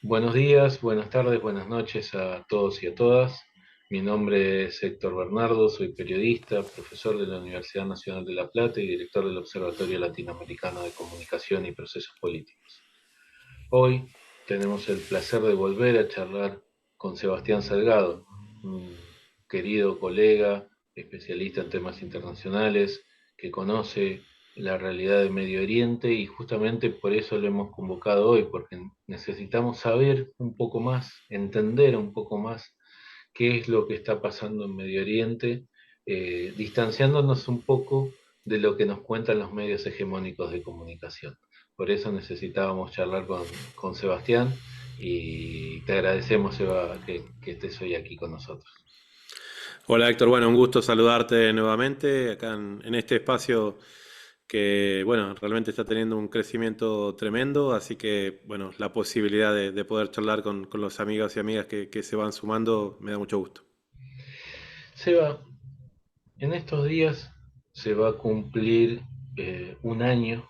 Buenos días, buenas tardes, buenas noches a todos y a todas. Mi nombre es Héctor Bernardo, soy periodista, profesor de la Universidad Nacional de La Plata y director del Observatorio Latinoamericano de Comunicación y Procesos Políticos. Hoy tenemos el placer de volver a charlar con Sebastián Salgado, un querido colega, especialista en temas internacionales, que conoce la realidad de Medio Oriente y justamente por eso lo hemos convocado hoy, porque necesitamos saber un poco más, entender un poco más qué es lo que está pasando en Medio Oriente, distanciándonos un poco de lo que nos cuentan los medios hegemónicos de comunicación. Por eso necesitábamos charlar con Sebastián y te agradecemos, Seba, que estés hoy aquí con nosotros. Hola Héctor, bueno, un gusto saludarte nuevamente acá en este espacio que, bueno, realmente está teniendo un crecimiento tremendo, así que, bueno, la posibilidad de poder charlar con los amigos y amigas que se van sumando me da mucho gusto. Seba, en estos días se va a cumplir un año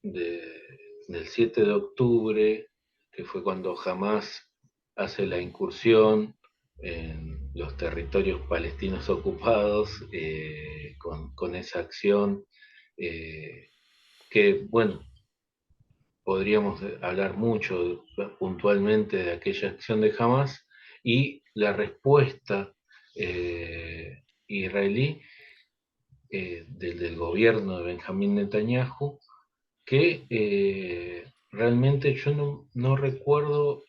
de- del 7 de octubre, que fue cuando Hamas hace la incursión en los territorios palestinos ocupados, con esa acción eh, que, bueno, podríamos hablar mucho puntualmente de aquella acción de Hamas y la respuesta israelí, del gobierno de Benjamín Netanyahu, que realmente yo no recuerdo,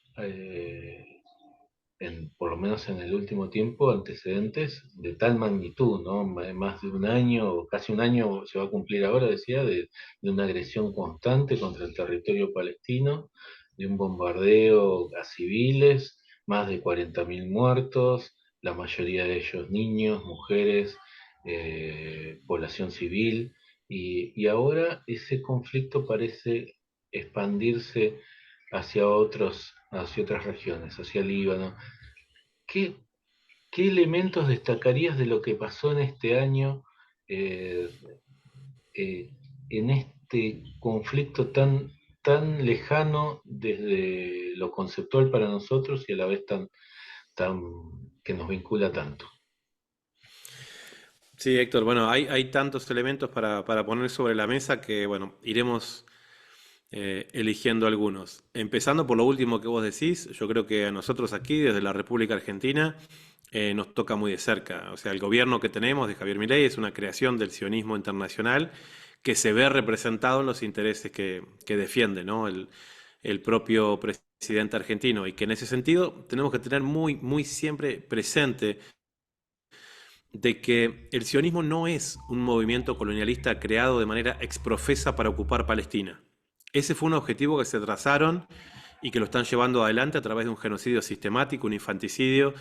por lo menos en el último tiempo, antecedentes de tal magnitud, ¿no? Más de un año, casi un año se va a cumplir ahora, decía, de una agresión constante contra el territorio palestino, de un bombardeo a civiles, más de 40.000 muertos, la mayoría de ellos niños, mujeres, población civil, y ahora ese conflicto parece expandirse hacia otras regiones, hacia Líbano. ¿Qué, qué elementos destacarías de lo que pasó en este año, eh, eh, en este conflicto tan lejano desde lo conceptual para nosotros y a la vez tan que nos vincula tanto? Sí, Héctor, bueno, hay tantos elementos para poner sobre la mesa que, bueno, iremos eligiendo algunos. Empezando por lo último que vos decís, yo creo que a nosotros aquí, desde la República Argentina, nos toca muy de cerca. O sea, el gobierno que tenemos de Javier Milei es una creación del sionismo internacional que se ve representado en los intereses que defiende, ¿no? El propio presidente argentino y que en ese sentido tenemos que tener muy siempre presente de que el sionismo no es un movimiento colonialista creado de manera exprofesa para ocupar Palestina. Ese fue un objetivo que se trazaron y que lo están llevando adelante a través de un genocidio sistemático, un infanticidio,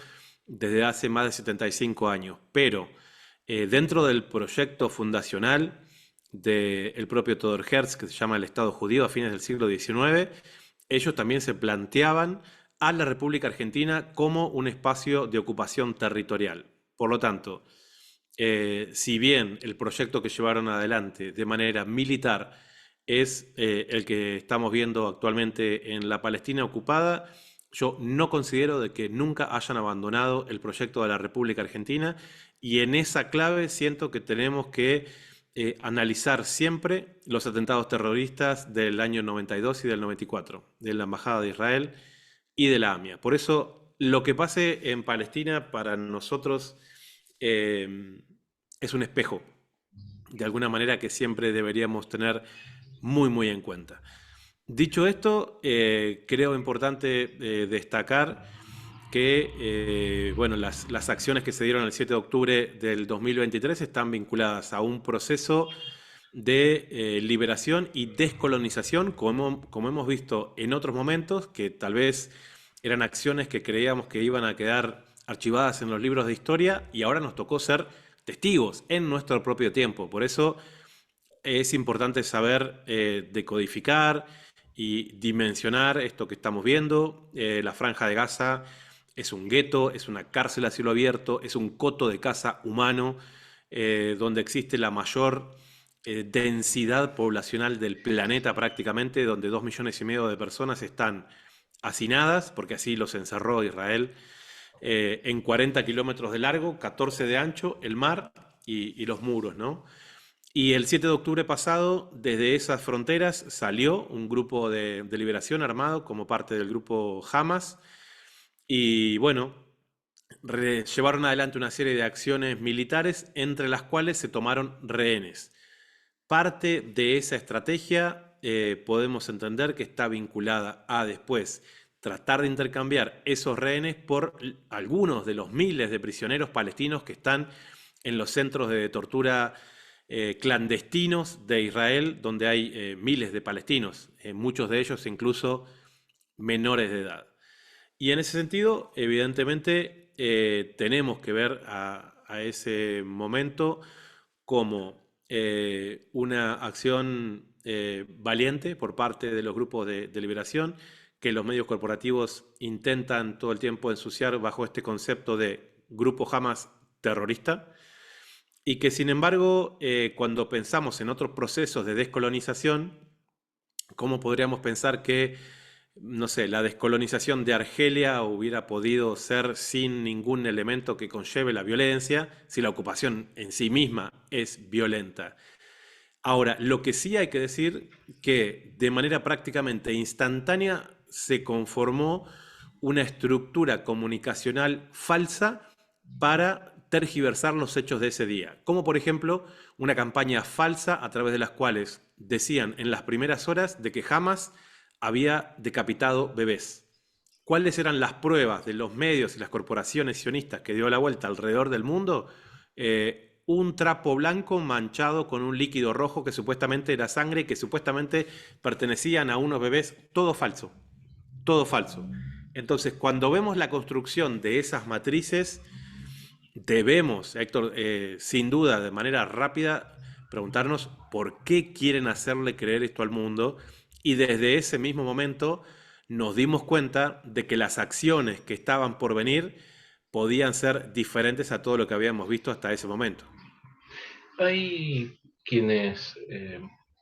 desde hace más de 75 años. Pero dentro del proyecto fundacional del propio Theodor Herzl, que se llama el Estado judío a fines del siglo XIX, ellos también se planteaban a la República Argentina como un espacio de ocupación territorial. Por lo tanto, si bien el proyecto que llevaron adelante de manera militar es el que estamos viendo actualmente en la Palestina ocupada, yo no considero de que nunca hayan abandonado el proyecto de la República Argentina y en esa clave siento que tenemos que analizar siempre los atentados terroristas del año 92 y del 94, de la Embajada de Israel y de la AMIA. Por eso, lo que pase en Palestina para nosotros eh, es un espejo, de alguna manera que siempre deberíamos tener muy en cuenta. Dicho esto, creo importante destacar que bueno, las acciones que se dieron el 7 de octubre del 2023 están vinculadas a un proceso de liberación y descolonización, como hemos visto en otros momentos, que tal vez eran acciones que creíamos que iban a quedar archivadas en los libros de historia y ahora nos tocó ser testigos en nuestro propio tiempo. Por eso es importante saber decodificar y dimensionar esto que estamos viendo. La Franja de Gaza es un gueto, es una cárcel a cielo abierto, es un coto de caza humano donde existe la mayor densidad poblacional del planeta prácticamente, donde 2,5 millones de personas están hacinadas, porque así los encerró Israel, en 40 kilómetros de largo, 14 de ancho, el mar y los muros, ¿no? Y el 7 de octubre pasado, desde esas fronteras salió un grupo de liberación armado como parte del grupo Hamas. Y bueno, llevaron adelante una serie de acciones militares, entre las cuales se tomaron rehenes. Parte de esa estrategia podemos entender que está vinculada a después tratar de intercambiar esos rehenes por algunos de los miles de prisioneros palestinos que están en los centros de tortura clandestinos de Israel, donde hay miles de palestinos, muchos de ellos incluso menores de edad. Y en ese sentido, evidentemente, tenemos que ver a ese momento como una acción valiente por parte de los grupos de liberación, que los medios corporativos intentan todo el tiempo ensuciar bajo este concepto de grupo Hamas terrorista, y que sin embargo, cuando pensamos en otros procesos de descolonización, ¿cómo podríamos pensar que, no sé, la descolonización de Argelia hubiera podido ser sin ningún elemento que conlleve la violencia, si la ocupación en sí misma es violenta? Ahora, lo que sí hay que decir que de manera prácticamente instantánea se conformó una estructura comunicacional falsa para tergiversar los hechos de ese día, como por ejemplo una campaña falsa a través de las cuales decían en las primeras horas de que Hamas había decapitado bebés. ¿Cuáles eran las pruebas de los medios y las corporaciones sionistas que dio la vuelta alrededor del mundo? Un trapo blanco manchado con un líquido rojo que supuestamente era sangre y que supuestamente pertenecían a unos bebés. Todo falso, todo falso. Entonces, cuando vemos la construcción de esas matrices, debemos, Héctor, sin duda, de manera rápida, preguntarnos por qué quieren hacerle creer esto al mundo. Y desde ese mismo momento nos dimos cuenta de que las acciones que estaban por venir podían ser diferentes a todo lo que habíamos visto hasta ese momento. Hay quienes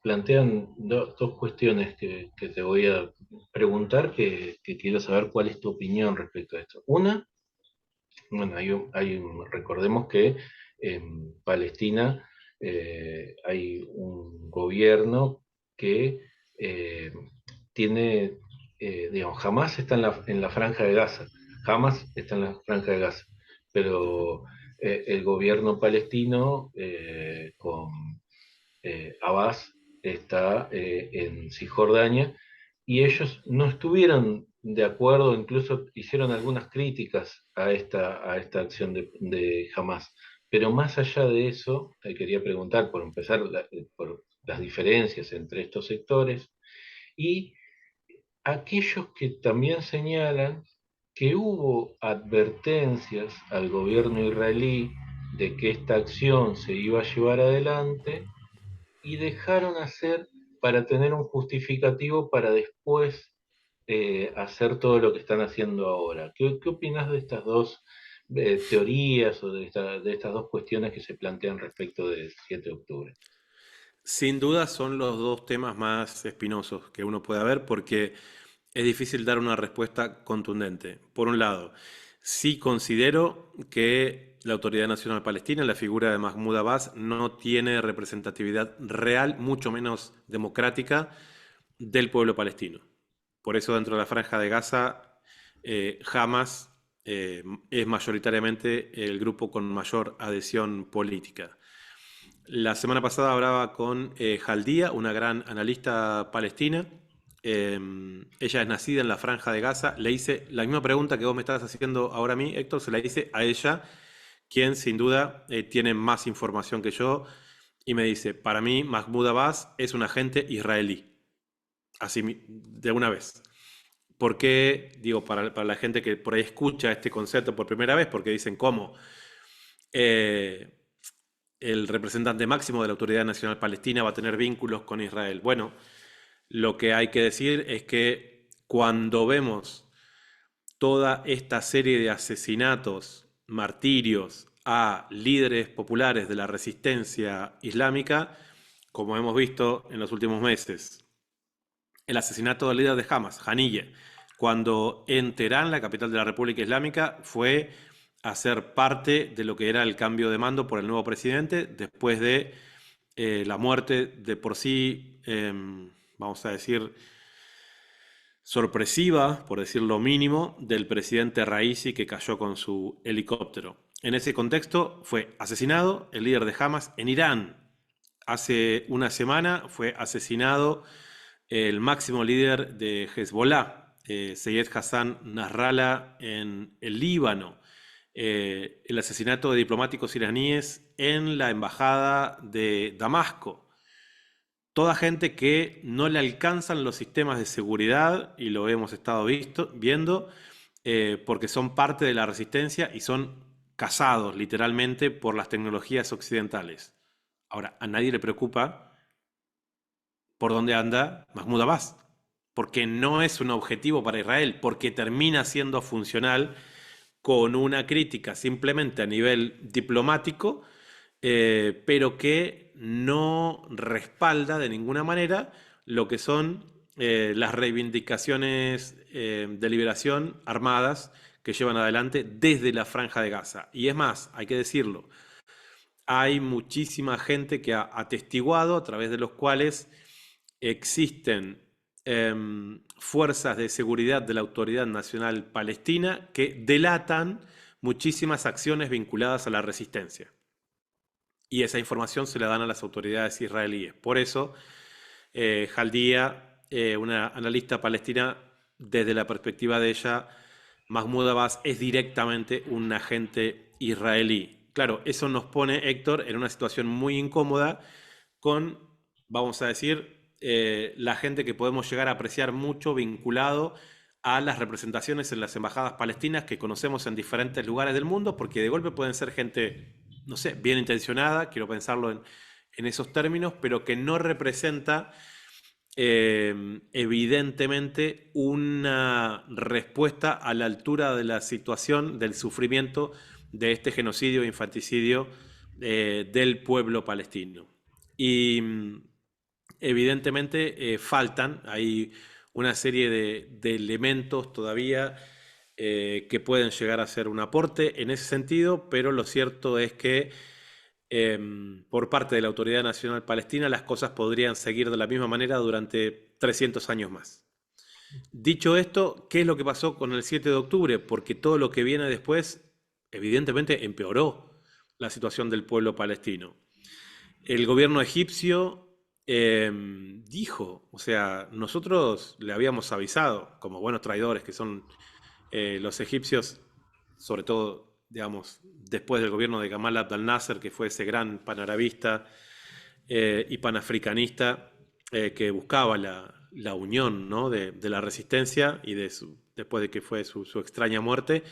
plantean dos cuestiones que te voy a preguntar, que quiero saber cuál es tu opinión respecto a esto. Una, bueno, recordemos que en Palestina hay un gobierno que eh, tiene, digamos, jamás está en la franja de Gaza, jamás está en la franja de Gaza, pero el gobierno palestino con Abbas está en Cisjordania y ellos no estuvieron de acuerdo, incluso hicieron algunas críticas a esta acción de Hamas. Pero más allá de eso, te quería preguntar, por empezar, por las diferencias entre estos sectores y aquellos que también señalan que hubo advertencias al gobierno israelí de que esta acción se iba a llevar adelante y dejaron hacer para tener un justificativo para después hacer todo lo que están haciendo ahora. ¿Qué opinas de estas dos teorías o de estas dos cuestiones que se plantean respecto del 7 de octubre? Sin duda son los dos temas más espinosos que uno puede ver porque es difícil dar una respuesta contundente. Por un lado, sí considero que la Autoridad Nacional Palestina, la figura de Mahmoud Abbas, no tiene representatividad real, mucho menos democrática, del pueblo palestino. Por eso dentro de la Franja de Gaza, Hamas es mayoritariamente el grupo con mayor adhesión política. La semana pasada hablaba con Jaldía, una gran analista palestina. Ella es nacida en la Franja de Gaza. Le hice la misma pregunta que vos me estás haciendo ahora a mí, Héctor, se la hice a ella, quien sin duda tiene más información que yo, y me dice, para mí Mahmoud Abbas es un agente israelí, así de una vez. ¿Por qué? Digo, para la gente que por ahí escucha este concepto por primera vez, porque dicen, ¿cómo? Eh, el representante máximo de la Autoridad Nacional Palestina va a tener vínculos con Israel. Bueno, lo que hay que decir es que cuando vemos toda esta serie de asesinatos, martirios a líderes populares de la resistencia islámica, como hemos visto en los últimos meses, el asesinato del líder de Hamas, Haniyeh, cuando en Teherán, la capital de la República Islámica, fue a ser parte de lo que era el cambio de mando por el nuevo presidente después de la muerte de por sí, vamos a decir, sorpresiva, por decir lo mínimo, del presidente Raisi, que cayó con su helicóptero. En ese contexto fue asesinado el líder de Hamas en Irán. Hace una semana fue asesinado el máximo líder de Hezbollah, Seyed Hassan Nasrallah, en el Líbano. El asesinato de diplomáticos iraníes en la embajada de Damasco. Toda gente que no le alcanzan los sistemas de seguridad, y lo hemos estado viendo, porque son parte de la resistencia y son cazados literalmente por las tecnologías occidentales. Ahora, a nadie le preocupa por dónde anda Mahmoud Abbas, porque no es un objetivo para Israel, porque termina siendo funcional con una crítica simplemente a nivel diplomático, pero que no respalda de ninguna manera lo que son las reivindicaciones de liberación armadas que llevan adelante desde la Franja de Gaza. Y es más, hay que decirlo, hay muchísima gente que ha atestiguado, a través de los cuales existen fuerzas de seguridad de la Autoridad Nacional Palestina que delatan muchísimas acciones vinculadas a la resistencia. Y esa información se la dan a las autoridades israelíes. Por eso, Jaldia, una analista palestina, desde la perspectiva de ella, Mahmoud Abbas es directamente un agente israelí. Claro, eso nos pone, Héctor, en una situación muy incómoda con, vamos a decir, la gente que podemos llegar a apreciar mucho vinculado a las representaciones en las embajadas palestinas que conocemos en diferentes lugares del mundo, porque de golpe pueden ser gente, no sé, bien intencionada, quiero pensarlo en esos términos, pero que no representa evidentemente una respuesta a la altura de la situación, del sufrimiento de este genocidio e infanticidio del pueblo palestino. Y evidentemente faltan, hay una serie de elementos todavía que pueden llegar a ser un aporte en ese sentido, pero lo cierto es que por parte de la Autoridad Nacional Palestina las cosas podrían seguir de la misma manera durante 300 años más. Dicho esto, ¿qué es lo que pasó con el 7 de octubre? Porque todo lo que viene después evidentemente empeoró la situación del pueblo palestino. El gobierno egipcio dijo, o sea, nosotros le habíamos avisado, como buenos traidores que son los egipcios, sobre todo, digamos, después del gobierno de Gamal Abdel Nasser, que fue ese gran panarabista y panafricanista que buscaba la unión, ¿no?, de la resistencia y después de que fue su extraña muerte.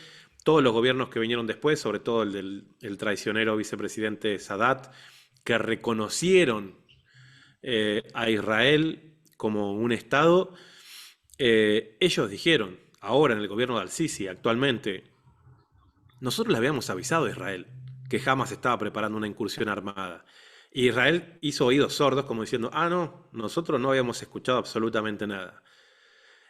Todos los gobiernos que vinieron después, sobre todo el traicionero vicepresidente Sadat, que reconocieron a Israel como un Estado, ellos dijeron, ahora en el gobierno de Al-Sisi, actualmente, nosotros le habíamos avisado a Israel que Hamas estaba preparando una incursión armada. Y Israel hizo oídos sordos como diciendo, no, nosotros no habíamos escuchado absolutamente nada.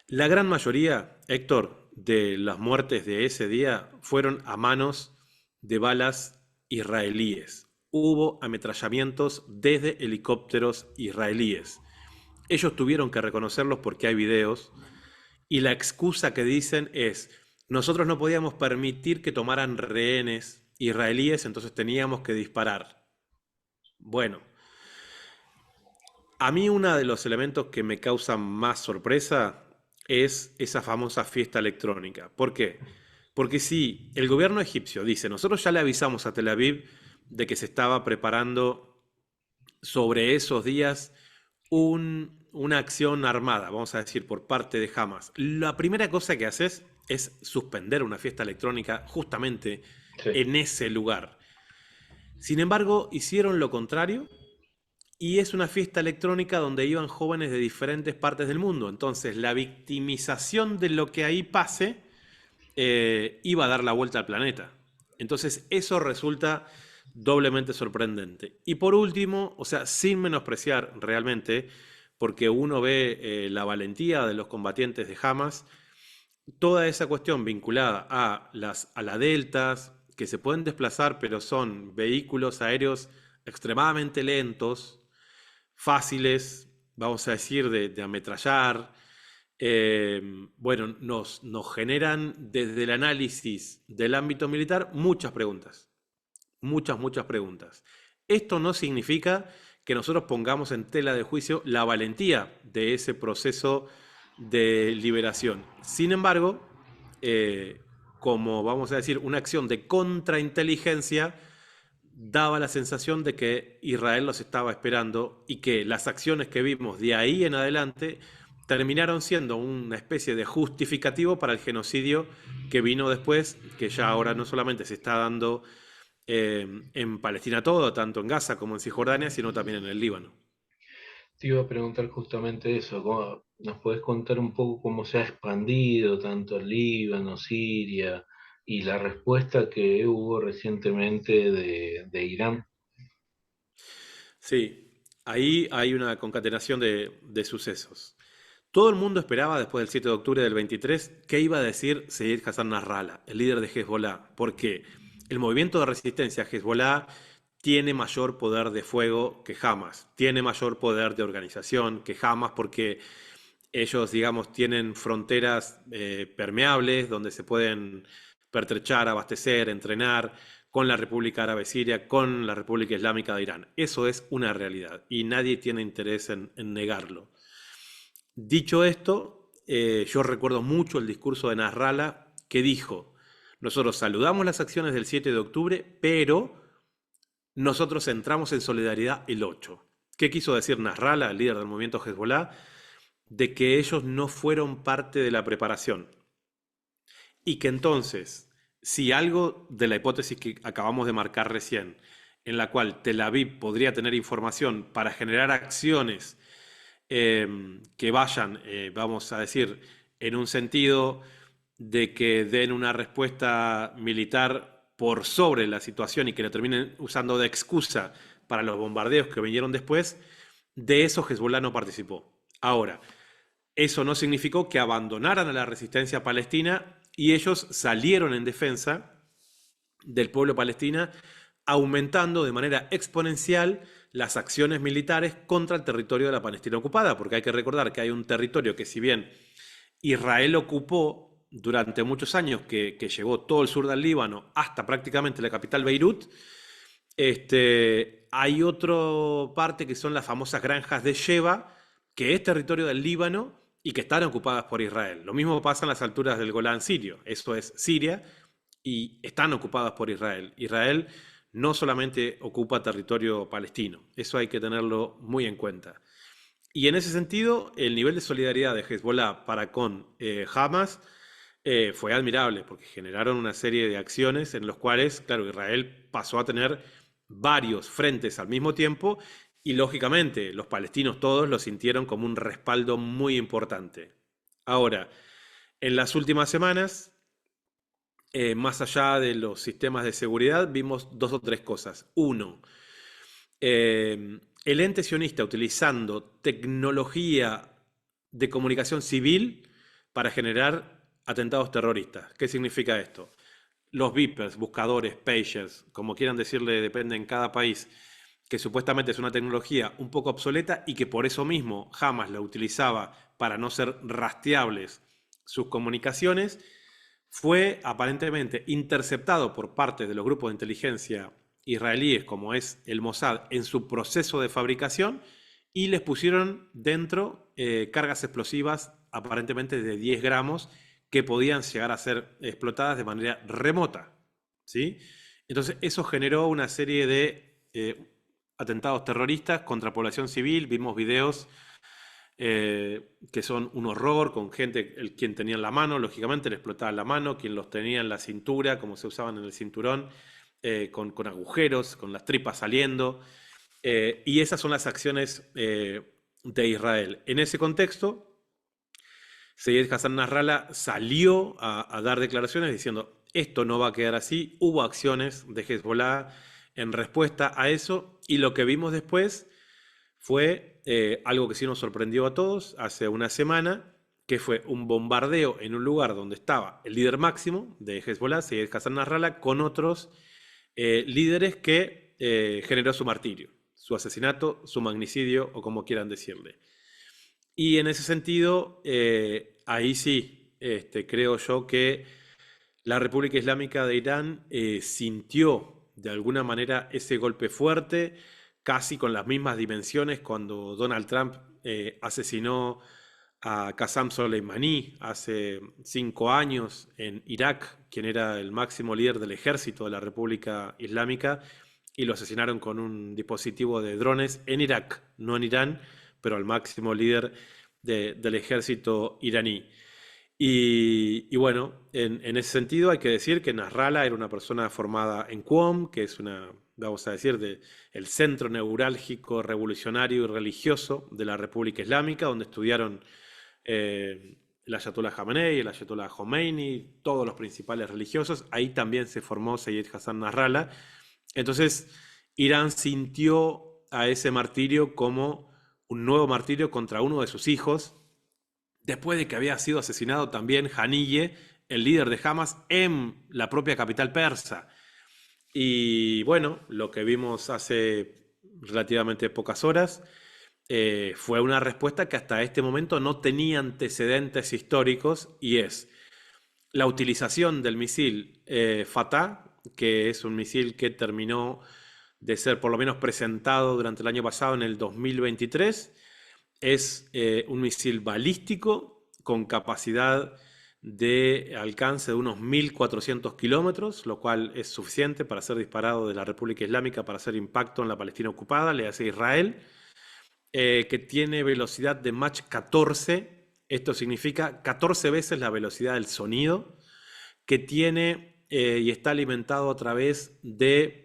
La gran mayoría, Héctor, de las muertes de ese día fueron a manos de balas israelíes. Hubo ametrallamientos desde helicópteros israelíes. Ellos tuvieron que reconocerlos porque hay videos, y la excusa que dicen es, nosotros no podíamos permitir que tomaran rehenes israelíes, entonces teníamos que disparar. Bueno, a mí uno de los elementos que me causa más sorpresa es esa famosa fiesta electrónica. ¿Por qué? Porque si el gobierno egipcio dice, nosotros ya le avisamos a Tel Aviv de que se estaba preparando sobre esos días una acción armada, vamos a decir, por parte de Hamas, la primera cosa que haces es suspender una fiesta electrónica justamente en ese lugar. Sin embargo, hicieron lo contrario, y es una fiesta electrónica donde iban jóvenes de diferentes partes del mundo. Entonces, la victimización de lo que ahí pase iba a dar la vuelta al planeta. Entonces, eso resulta doblemente sorprendente. Y por último, o sea, sin menospreciar realmente, porque uno ve la valentía de los combatientes de Hamas, toda esa cuestión vinculada a las ala deltas, que se pueden desplazar, pero son vehículos aéreos extremadamente lentos, fáciles, vamos a decir, de ametrallar. eh, bueno, nos generan desde el análisis del ámbito militar muchas preguntas, muchas preguntas. Esto no significa que nosotros pongamos en tela de juicio la valentía de ese proceso de liberación. Sin embargo, como vamos a decir, una acción de contrainteligencia, daba la sensación de que Israel los estaba esperando y que las acciones que vimos de ahí en adelante terminaron siendo una especie de justificativo para el genocidio que vino después, que ya ahora no solamente se está dando en Palestina todo, tanto en Gaza como en Cisjordania, sino también en el Líbano. Te iba a preguntar justamente eso, ¿nos podés contar un poco cómo se ha expandido tanto el Líbano, Siria y la respuesta que hubo recientemente de Irán? Sí, ahí hay una concatenación de sucesos. Todo el mundo esperaba después del 7 de octubre del 23 qué iba a decir Seyyed Hassan Nasrallah, el líder de Hezbollah, porque el movimiento de resistencia a Hezbollah tiene mayor poder de fuego que Hamas, tiene mayor poder de organización que Hamas porque ellos, digamos, tienen fronteras permeables donde se pueden pertrechar, abastecer, entrenar con la República Árabe Siria, con la República Islámica de Irán. Eso es una realidad y nadie tiene interés en negarlo. Dicho esto, yo recuerdo mucho el discurso de Nasrallah que dijo, nosotros saludamos las acciones del 7 de octubre, pero nosotros entramos en solidaridad el 8. ¿Qué quiso decir Nasrallah, el líder del movimiento Hezbollah? De que ellos no fueron parte de la preparación y que entonces, si algo de la hipótesis que acabamos de marcar recién, en la cual Tel Aviv podría tener información para generar acciones que vayan, vamos a decir, en un sentido de que den una respuesta militar por sobre la situación y que la terminen usando de excusa para los bombardeos que vinieron después, de eso Hezbollah no participó. Ahora, eso no significó que abandonaran a la resistencia palestina y ellos salieron en defensa del pueblo palestino, aumentando de manera exponencial las acciones militares contra el territorio de la Palestina ocupada, porque hay que recordar que hay un territorio que si bien Israel ocupó durante muchos años, que llegó todo el sur del Líbano hasta prácticamente la capital Beirut, hay otra parte que son las famosas granjas de Sheba, que es territorio del Líbano y que están ocupadas por Israel. Lo mismo pasa en las alturas del Golán sirio, eso es Siria, y están ocupadas por Israel. Israel no solamente ocupa territorio palestino, eso hay que tenerlo muy en cuenta. Y en ese sentido, el nivel de solidaridad de Hezbollah para con Hamas fue admirable, porque generaron una serie de acciones en los cuales, claro, Israel pasó a tener varios frentes al mismo tiempo y lógicamente los palestinos todos lo sintieron como un respaldo muy importante. Ahora, en las últimas semanas, más allá de los sistemas de seguridad, vimos dos o tres cosas. Uno, el ente sionista utilizando tecnología de comunicación civil para generar atentados terroristas. ¿Qué significa esto? Los beepers, buscadores, pagers, como quieran decirle, depende en cada país, que supuestamente es una tecnología un poco obsoleta y que por eso mismo Hamas la utilizaba para no ser rastreables sus comunicaciones, fue aparentemente interceptado por parte de los grupos de inteligencia israelíes, como es el Mossad, en su proceso de fabricación y les pusieron dentro cargas explosivas aparentemente de 10 gramos que podían llegar a ser explotadas de manera remota, ¿sí? Entonces eso generó una serie de atentados terroristas contra población civil. Vimos videos que son un horror, con gente, quien tenía en la mano, lógicamente le explotaba la mano, quien los tenía en la cintura, como se usaban en el cinturón, con agujeros, con las tripas saliendo. Y esas son las acciones de Israel. En ese contexto, Seyyed Hassan Nasrallah salió a dar declaraciones diciendo, esto no va a quedar así, hubo acciones de Hezbollah en respuesta a eso, y lo que vimos después fue algo que sí nos sorprendió a todos hace una semana, que fue un bombardeo en un lugar donde estaba el líder máximo de Hezbollah, Sayed Hassan Nasrallah, con otros líderes que generó su martirio, su asesinato, su magnicidio o como quieran decirle. Y en ese sentido, ahí sí, creo yo que la República Islámica de Irán sintió de alguna manera ese golpe fuerte, casi con las mismas dimensiones cuando Donald Trump asesinó a Qasem Soleimani hace 5 años en Irak, quien era el máximo líder del ejército de la República Islámica, y lo asesinaron con un dispositivo de drones en Irak, no en Irán, pero al máximo líder del ejército iraní. Y bueno, en ese sentido hay que decir que Nasrallah era una persona formada en QOM, que es una, vamos a decir, el centro neurálgico, revolucionario y religioso de la República Islámica, donde estudiaron el Ayatollah Khamenei, el Ayatollah Khomeini, todos los principales religiosos. Ahí también se formó Sayed Hassan Nasrallah. Entonces, Irán sintió a ese martirio como un nuevo martirio contra uno de sus hijos, después de que había sido asesinado también Haniyeh, el líder de Hamas, en la propia capital persa. Y bueno, lo que vimos hace relativamente pocas horas fue una respuesta que hasta este momento no tenía antecedentes históricos, y es la utilización del misil Fatah, que es un misil que terminó de ser por lo menos presentado durante el año pasado, en el 2023. Es un misil balístico con capacidad de alcance de unos 1.400 kilómetros, lo cual es suficiente para ser disparado de la República Islámica para hacer impacto en la Palestina ocupada, le hace Israel, que tiene velocidad de Mach 14, esto significa 14 veces la velocidad del sonido, que tiene y está alimentado a través de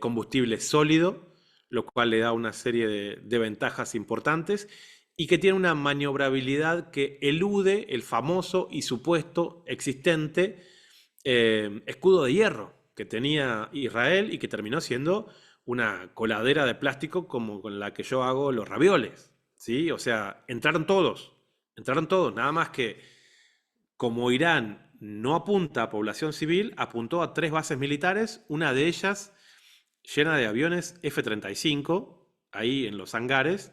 combustible sólido, lo cual le da una serie de ventajas importantes, y que tiene una maniobrabilidad que elude el famoso y supuesto existente escudo de hierro que tenía Israel y que terminó siendo una coladera de plástico como con la que yo hago los ravioles, ¿sí? O sea, entraron todos, nada más que como Irán no apunta a población civil, apuntó a 3 bases militares, una de ellas llena de aviones F-35, ahí en los hangares,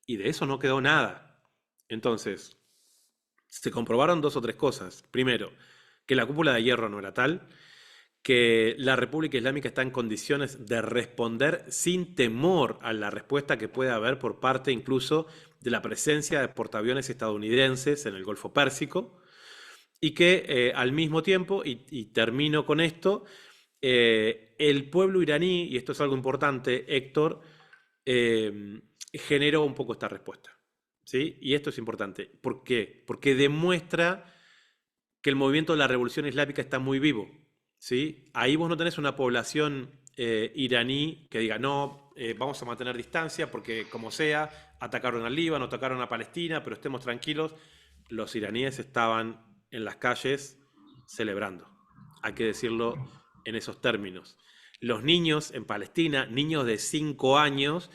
y de eso no quedó nada. Entonces, se comprobaron 2 o 3 cosas. Primero, que la cúpula de hierro no era tal, que la República Islámica está en condiciones de responder sin temor a la respuesta que puede haber por parte incluso de la presencia de portaaviones estadounidenses en el Golfo Pérsico, y que al mismo tiempo, y termino con esto, el pueblo iraní, y esto es algo importante, Héctor, generó un poco esta respuesta, ¿sí? Y esto es importante. ¿Por qué? Porque demuestra que el movimiento de la revolución islámica está muy vivo, ¿sí? Ahí vos no tenés una población iraní que diga, no, vamos a mantener distancia porque como sea, atacaron al Líbano, atacaron a Palestina, pero estemos tranquilos. Los iraníes estaban en las calles celebrando, hay que decirlo en esos términos. Los niños en Palestina, niños de 5 años,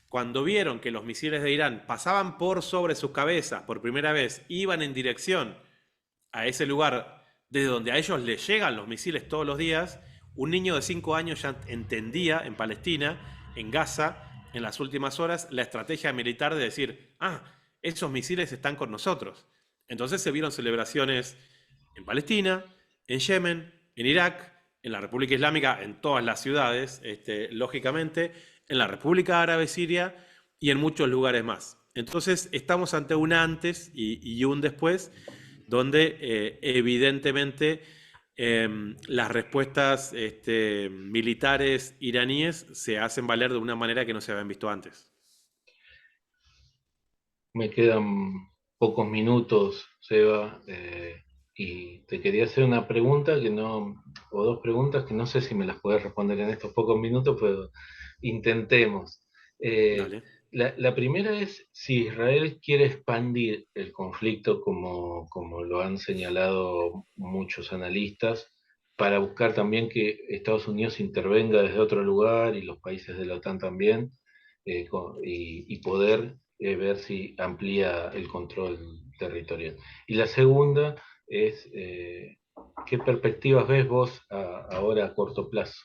cuando vieron que los misiles de Irán pasaban por sobre sus cabezas por primera vez, iban en dirección a ese lugar desde donde a ellos les llegan los misiles todos los días, un niño de 5 años ya entendía en Palestina, en Gaza, en las últimas horas, la estrategia militar de decir, esos misiles están con nosotros. Entonces se vieron celebraciones en Palestina, en Yemen, en Irak, en la República Islámica, en todas las ciudades, lógicamente, en la República Árabe Siria y en muchos lugares más. Entonces estamos ante un antes y un después, donde evidentemente las respuestas militares iraníes se hacen valer de una manera que no se habían visto antes. Me quedan pocos minutos, Seba, y te quería hacer una pregunta que no, o dos preguntas que no sé si me las puedes responder en estos pocos minutos, pero intentemos. Eh, Dale. la primera es si Israel quiere expandir el conflicto, como lo han señalado muchos analistas, para buscar también que Estados Unidos intervenga desde otro lugar y los países de la OTAN también, y poder ver si amplía el control territorial. Y la segunda es, ¿qué perspectivas ves vos ahora a corto plazo?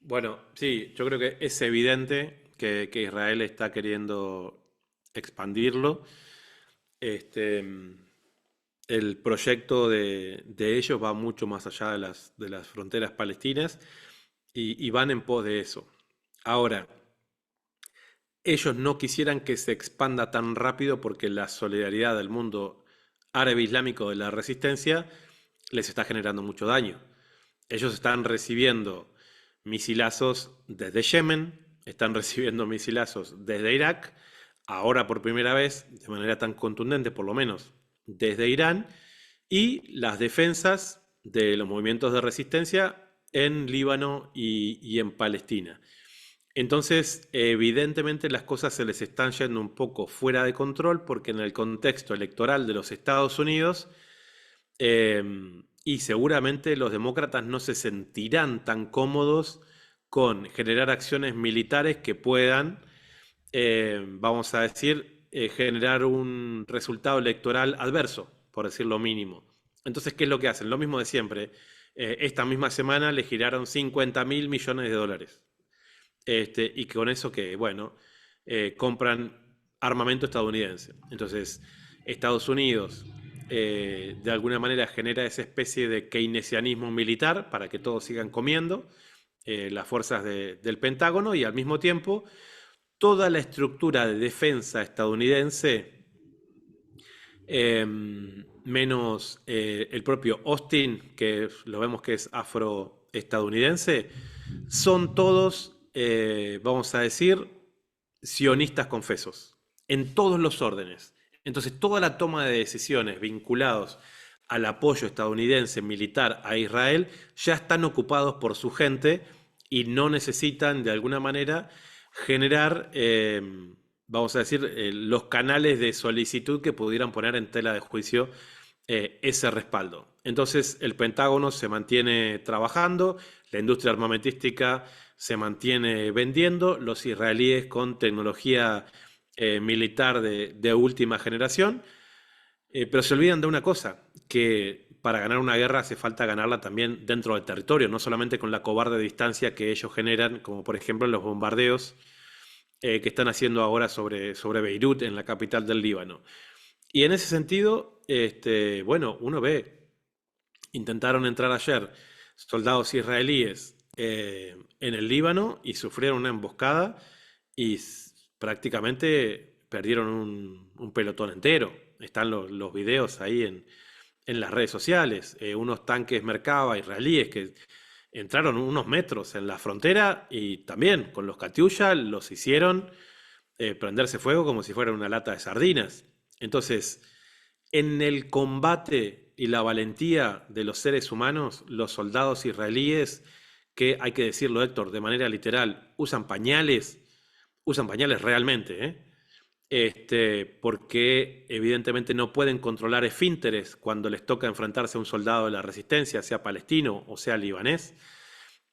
Bueno, sí, yo creo que es evidente que Israel está queriendo expandirlo. Este, el proyecto de ellos va mucho más allá de las fronteras palestinas y van en pos de eso. Ahora, ellos no quisieran que se expanda tan rápido porque la solidaridad del mundo árabe islámico de la resistencia les está generando mucho daño. Ellos están recibiendo misilazos desde Yemen, están recibiendo misilazos desde Irak, ahora por primera vez, de manera tan contundente por lo menos, desde Irán, y las defensas de los movimientos de resistencia en Líbano y en Palestina. Entonces, evidentemente las cosas se les están yendo un poco fuera de control porque en el contexto electoral de los Estados Unidos, eh, y seguramente los demócratas no se sentirán tan cómodos con generar acciones militares que puedan, vamos a decir, generar un resultado electoral adverso, por decir lo mínimo. Entonces, ¿qué es lo que hacen? Lo mismo de siempre. Esta misma semana le giraron 50.000 millones de dólares. Y con eso que, bueno, compran armamento estadounidense. Entonces, Estados Unidos de alguna manera genera esa especie de keynesianismo militar para que todos sigan comiendo las fuerzas del Pentágono y al mismo tiempo toda la estructura de defensa estadounidense, menos el propio Austin, que lo vemos que es afroestadounidense, son todos, vamos a decir, sionistas confesos, en todos los órdenes. Entonces, toda la toma de decisiones vinculados al apoyo estadounidense militar a Israel ya están ocupados por su gente y no necesitan de alguna manera generar, vamos a decir, los canales de solicitud que pudieran poner en tela de juicio ese respaldo. Entonces el Pentágono se mantiene trabajando, la industria armamentística se mantiene vendiendo, los israelíes con tecnología militar de última generación, pero se olvidan de una cosa, que para ganar una guerra hace falta ganarla también dentro del territorio, no solamente con la cobarde distancia que ellos generan, como por ejemplo los bombardeos que están haciendo ahora sobre Beirut, en la capital del Líbano. Y en ese sentido, bueno, uno ve, intentaron entrar ayer soldados israelíes en el Líbano y sufrieron una emboscada y prácticamente perdieron un pelotón entero. Están los videos ahí en las redes sociales, unos tanques Merkava israelíes que entraron unos metros en la frontera y también con los Katyusha los hicieron prenderse fuego como si fuera una lata de sardinas. Entonces, en el combate y la valentía de los seres humanos, los soldados israelíes, que hay que decirlo, Héctor, de manera literal, usan pañales realmente, ¿eh? Porque evidentemente no pueden controlar esfínteres cuando les toca enfrentarse a un soldado de la resistencia, sea palestino o sea libanés.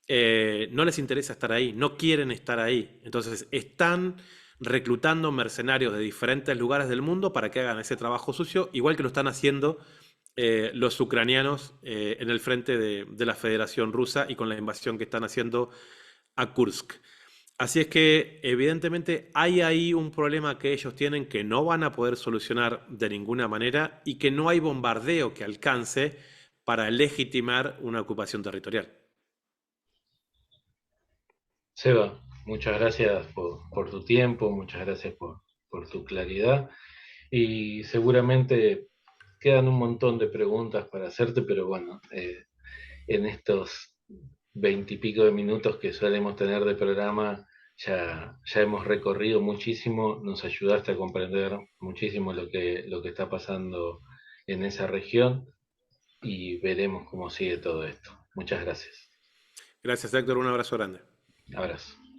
No les interesa estar ahí, no quieren estar ahí. Entonces están reclutando mercenarios de diferentes lugares del mundo para que hagan ese trabajo sucio, igual que lo están haciendo los ucranianos en el frente de la Federación Rusa y con la invasión que están haciendo a Kursk. Así es que evidentemente hay ahí un problema que ellos tienen que no van a poder solucionar de ninguna manera y que no hay bombardeo que alcance para legitimar una ocupación territorial. Seba, muchas gracias por tu tiempo, muchas gracias por tu claridad y seguramente quedan un montón de preguntas para hacerte, pero bueno, en estos 20 y pico de minutos que solemos tener de programa, ya hemos recorrido muchísimo, nos ayudaste a comprender muchísimo lo que está pasando en esa región y veremos cómo sigue todo esto. Muchas gracias. Gracias, Héctor. Un abrazo grande. Abrazo.